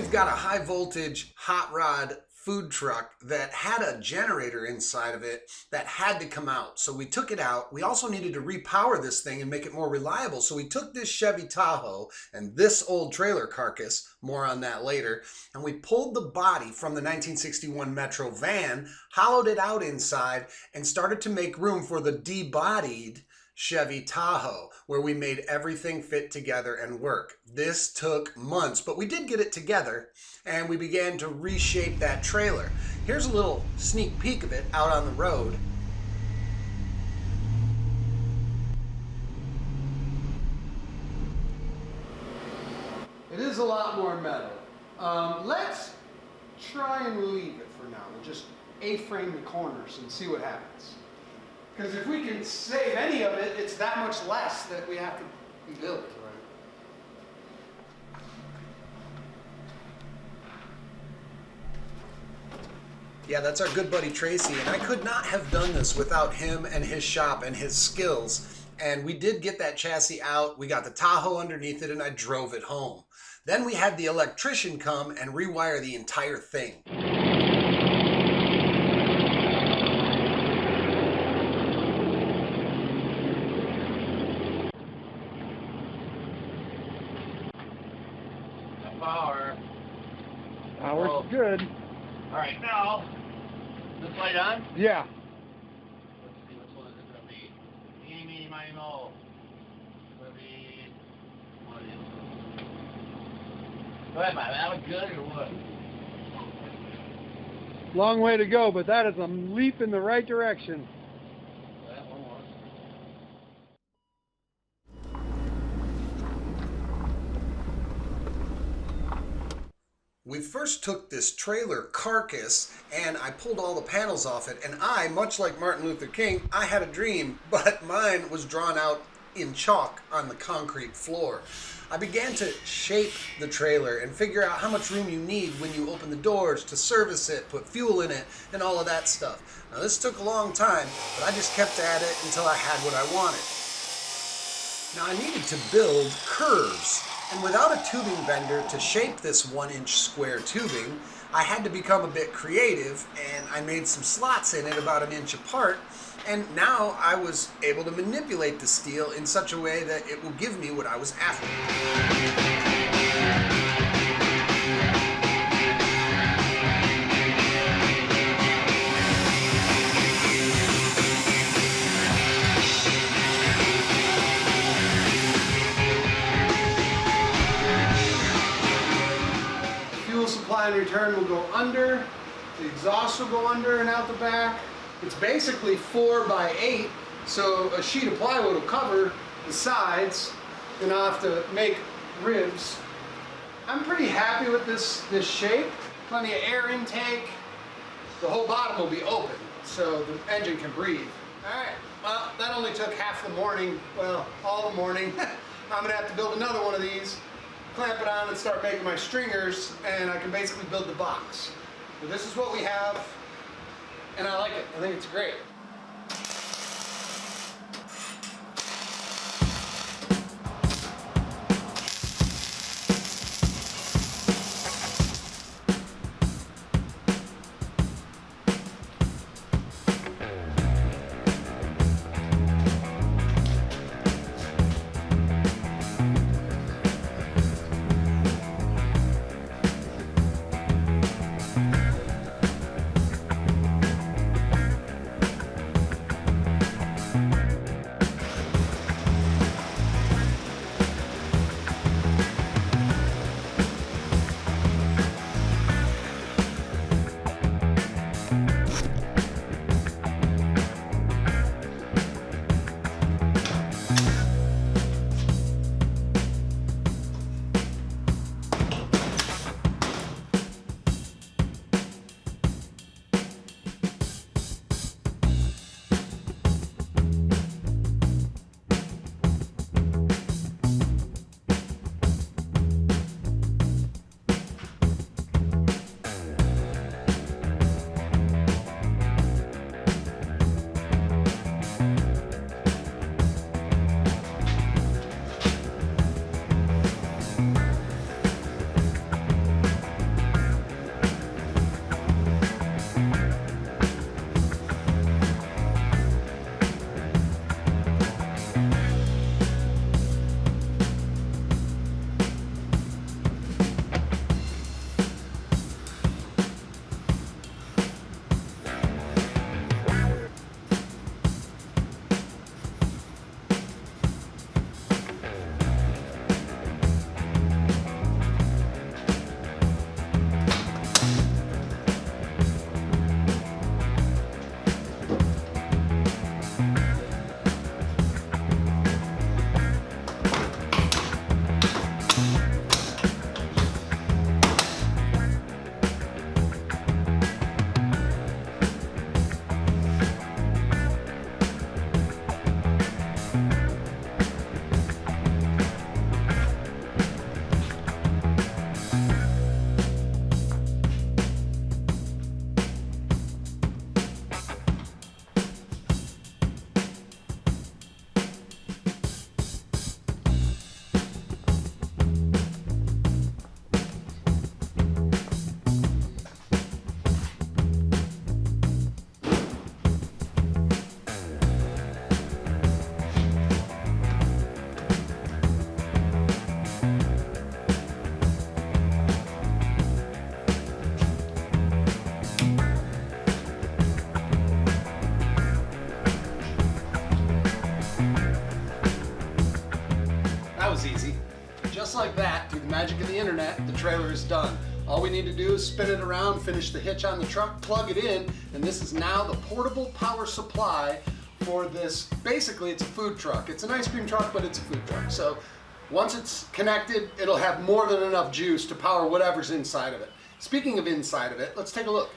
we've got a high voltage hot rod food truck that had a generator inside of it that had to come out. So we took it out. We also needed to repower this thing and make it more reliable. So we took this Chevy Tahoe and this old trailer carcass, more on that later, and we pulled the body from the 1961 Metro van, hollowed it out inside, and started to make room for the debodied Chevy Tahoe, where we made everything fit together and work. This took months, but we did get it together, and we began to reshape that trailer. Here's a little sneak peek of it out on the road. It is a lot more metal. Let's try and leave it for now. We'll just A-frame the corners and see what happens. Because if we can save any of it, it's that much less that we have to rebuild. Yeah, that's our good buddy Tracy, and I could not have done this without him and his shop and his skills. And we did get that chassis out, we got the Tahoe underneath it, and I drove it home. Then we had the electrician come and rewire the entire thing. Power's good. All right, now, this light on? Yeah. Let's see, which one is it going to be? Eeny, meeny, miny, moe. It's going to be, what is it? Go ahead, man. That look good or what? Long way to go, but that is a leap in the right direction. That one was. We first took this trailer carcass and I pulled all the panels off it, and I, much like Martin Luther King, I had a dream, but mine was drawn out in chalk on the concrete floor. I began to shape the trailer and figure out how much room you need when you open the doors to service it, put fuel in it, and all of that stuff. Now this took a long time, but I just kept at it until I had what I wanted. Now I needed to build curves. And without a tubing bender to shape this 1-inch square tubing, I had to become a bit creative, and I made some slots in it about 1 inch apart, and now I was able to manipulate the steel in such a way that it will give me what I was after. Supply and return will go under, the exhaust will go under and out the back. It's basically 4 by 8, so a sheet of plywood will cover the sides, and I'll have to make ribs. I'm pretty happy with this shape. Plenty of air intake. The whole bottom will be open, so the engine can breathe. Alright, well, that only took half the morning, well, all the morning. I'm gonna have to build another one of these, clamp it on and start making my stringers, and I can basically build the box. So this is what we have, and I like it. I think it's great. magic of the internet, the trailer is done. All we need to do is spin it around, finish the hitch on the truck, plug it in, and this is now the portable power supply for this. Basically, it's a food truck. It's an ice cream truck, but it's a food truck. So once it's connected, it'll have more than enough juice to power whatever's inside of it. Speaking of inside of it, let's take a look.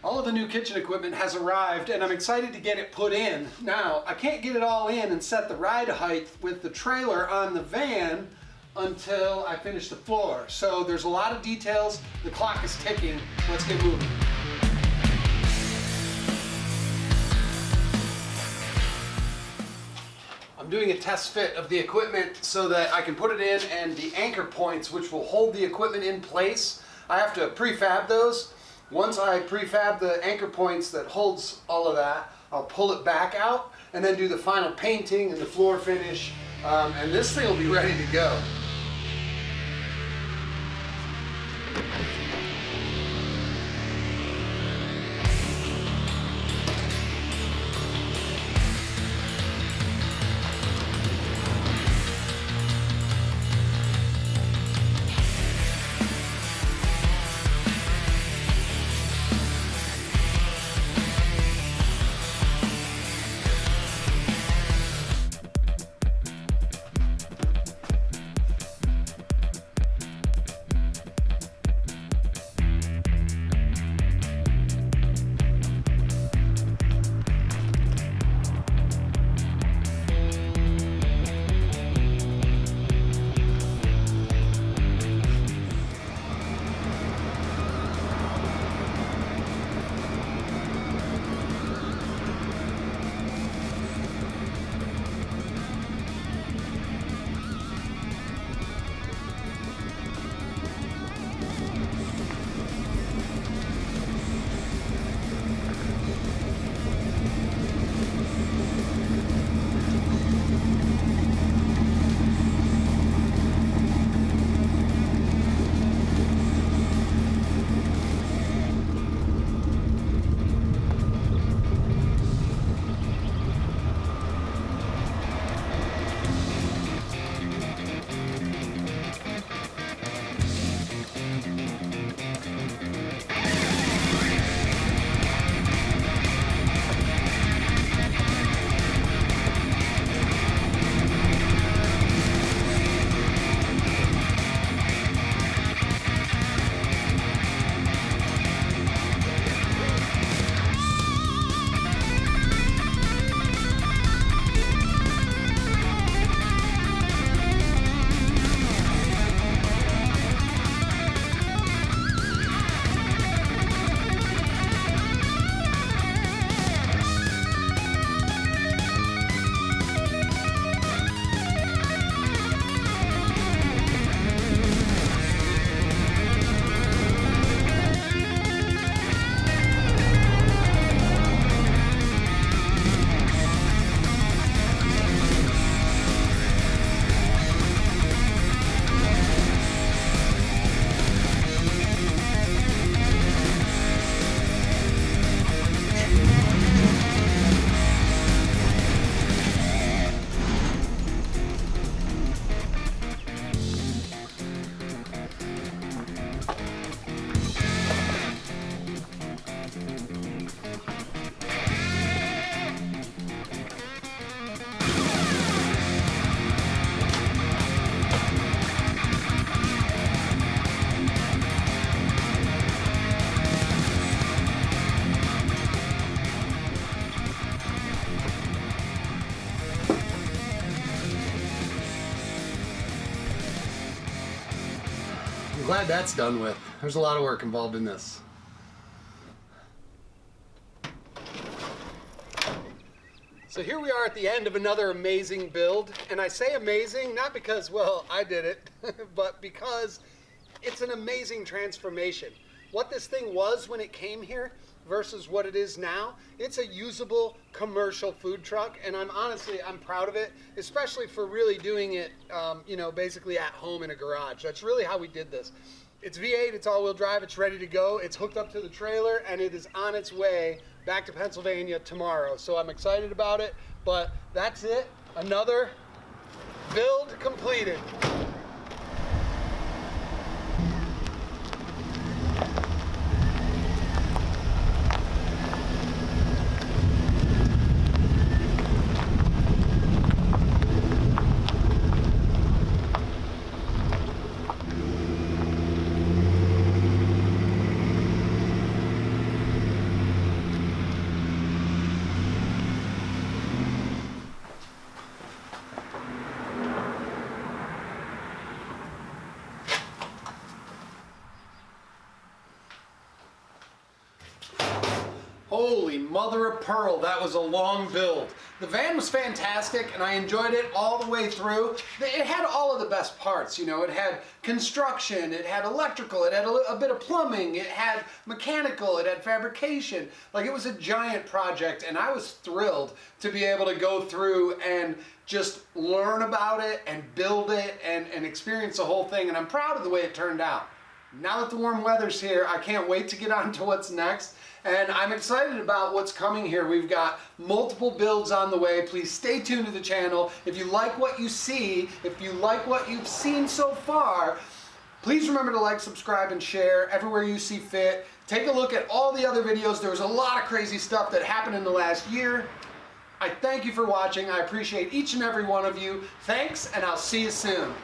All of the new kitchen equipment has arrived and I'm excited to get it put in. Now, I can't get it all in and set the ride height with the trailer on the van until I finish the floor. So there's a lot of details. The clock is ticking. Let's get moving. I'm doing a test fit of the equipment so that I can put it in, and the anchor points which will hold the equipment in place, I have to prefab those. Once I prefab the anchor points that holds all of that, I'll pull it back out and then do the final painting and the floor finish, and this thing will be ready to go. I'm glad that's done with. There's a lot of work involved in this. So here we are at the end of another amazing build, and I say amazing not because, well, I did it, but because it's an amazing transformation. What this thing was when it came here versus what it is now, it's a usable commercial food truck, and I'm proud of it, especially for really doing it, basically at home in a garage. That's really how we did this. It's V8, it's all-wheel drive, it's ready to go, it's hooked up to the trailer, and it is on its way back to Pennsylvania tomorrow. So I'm excited about it, but that's it. Another build completed. Holy mother of pearl, that was a long build. The van was fantastic and I enjoyed it all the way through. It had all of the best parts, you know, it had construction, it had electrical, it had a bit of plumbing, it had mechanical, it had fabrication. Like, it was a giant project and I was thrilled to be able to go through and just learn about it and build it and experience the whole thing, and I'm proud of the way it turned out. Now that the warm weather's here, I can't wait to get on to what's next. And I'm excited about what's coming here. We've got multiple builds on the way. Please stay tuned to the channel. If you like what you see, if you like what you've seen so far, please remember to like, subscribe, and share everywhere you see fit. Take a look at all the other videos. There was a lot of crazy stuff that happened in the last year. I thank you for watching. I appreciate each and every one of you. Thanks, and I'll see you soon.